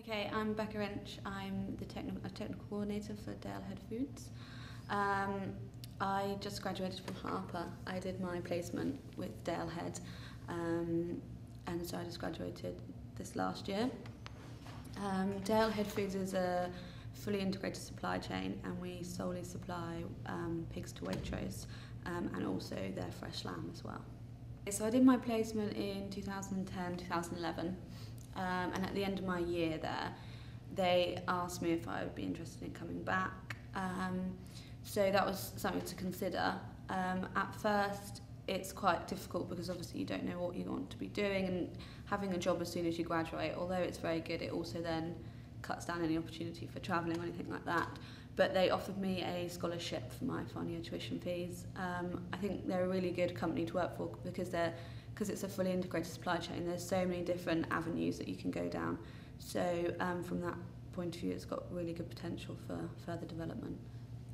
Okay, I'm Becca Inch. I'm the technical coordinator for Dalehead Foods. I just graduated from Harper. I did my placement with Dalehead, and so I just graduated this last year. Dalehead Foods is a fully integrated supply chain, and we solely supply pigs to Waitrose, and also their fresh lamb as well. So I did my placement in 2010, 2011. And at the end of my year there, they asked me if I would be interested in coming back. So that was something to consider. At first, it's quite difficult because obviously you don't know what you want to be doing, and having a job as soon as you graduate, although it's very good, it also then cuts down any opportunity for travelling or anything like that. But they offered me a scholarship for my final year tuition fees. I think they're a really good company to work for because it's a fully integrated supply chain. There's so many different avenues that you can go down. So from that point of view, it's got really good potential for further development.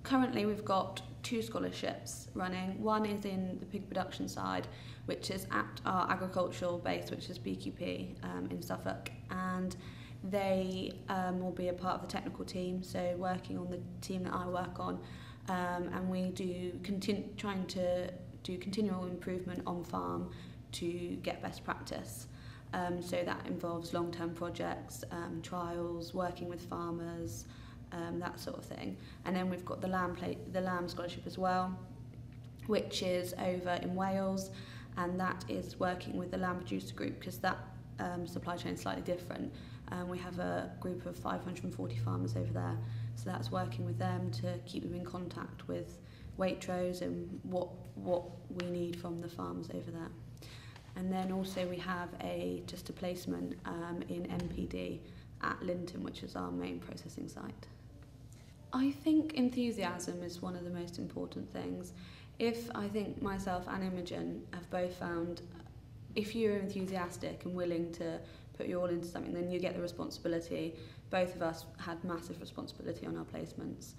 Currently, we've got 2 scholarships running. One is in the pig production side, which is at our agricultural base, which is BQP in Suffolk, and they will be a part of the technical team, so working on the team that I work on, and we do trying to do continual improvement on farm to get best practice. So that involves long-term projects, trials, working with farmers, that sort of thing. And then we've got the lamb scholarship as well, which is over in Wales, and that is working with the lamb producer group, because that supply chain is slightly different. We have a group of 540 farmers over there, so that's working with them to keep them in contact with Waitrose and what we need from the farms over there. And then also we have just a placement in MPD at Linton, which is our main processing site. I think enthusiasm is one of the most important things. I think myself and Imogen have both found, if you're enthusiastic and willing to put your all into something, then you get the responsibility. Both of us had massive responsibility on our placements,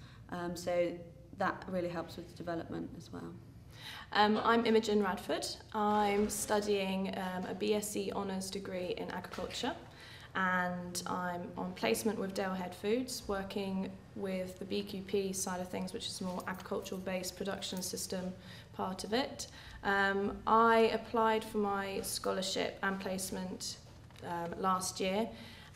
so that really helps with the development as well. I'm Imogen Radford. I'm studying a BSc Honours degree in agriculture, and I'm on placement with Dalehead Foods, working with the BQP side of things, which is a more agricultural based production system part of it. I applied for my scholarship and placement last year,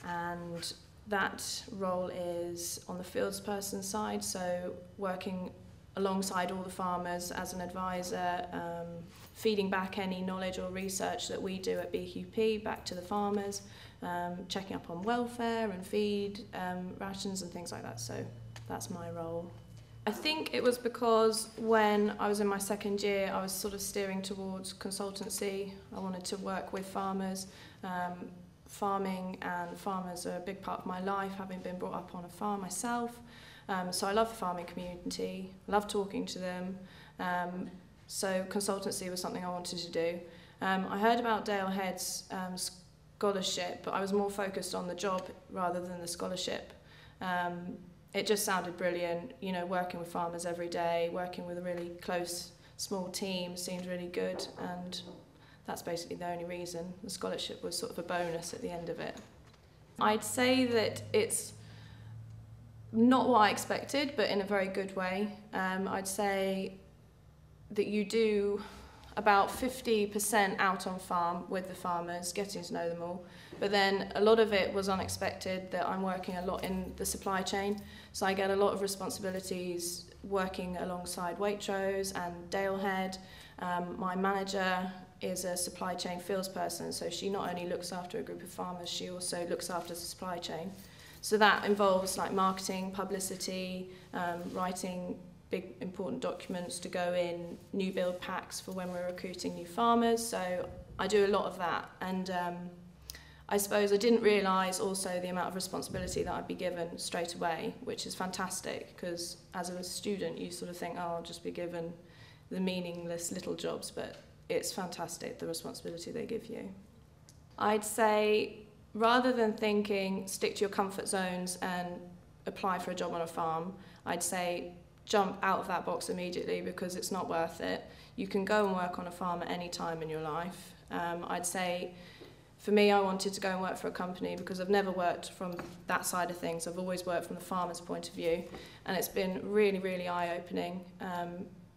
and that role is on the fields person side, so working alongside all the farmers as an advisor, feeding back any knowledge or research that we do at BQP back to the farmers, checking up on welfare and feed rations and things like that. So that's my role. I think it was because when I was in my second year, I was sort of steering towards consultancy. I wanted to work with farmers. Farming and farmers are a big part of my life, having been brought up on a farm myself. So I love the farming community, love talking to them. So consultancy was something I wanted to do. I heard about Dalehead's scholarship, but I was more focused on the job rather than the scholarship. It just sounded brilliant, you know, working with farmers every day, working with a really close, small team seemed really good, and that's basically the only reason. The scholarship was sort of a bonus at the end of it. I'd say that it's not what I expected, but in a very good way. I'd say that you do about 50% out on farm with the farmers, getting to know them all. But then a lot of it was unexpected, that I'm working a lot in the supply chain. So I get a lot of responsibilities working alongside Waitrose and Dalehead. My manager is a supply chain fields person, so she not only looks after a group of farmers, she also looks after the supply chain. So that involves like marketing, publicity, writing big important documents to go in new build packs for when we're recruiting new farmers. So I do a lot of that, and I suppose I didn't realise also the amount of responsibility that I'd be given straight away, which is fantastic, because as a student you sort of think, oh, I'll just be given the meaningless little jobs, but it's fantastic, the responsibility they give you. I'd say, rather than thinking stick to your comfort zones and apply for a job on a farm, I'd say jump out of that box immediately, because it's not worth it. You can go and work on a farm at any time in your life. I'd say for me, I wanted to go and work for a company because I've never worked from that side of things. I've always worked from the farmer's point of view, and it's been really, really eye-opening.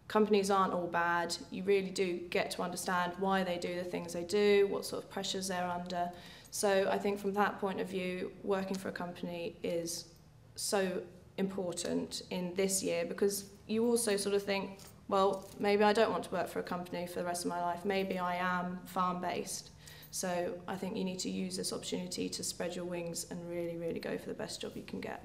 Companies aren't all bad. You really do get to understand why they do the things they do, what sort of pressures they're under. So I think from that point of view, working for a company is so important in this year, because you also sort of think, well, maybe I don't want to work for a company for the rest of my life. Maybe I am farm-based. So I think you need to use this opportunity to spread your wings and really, really go for the best job you can get.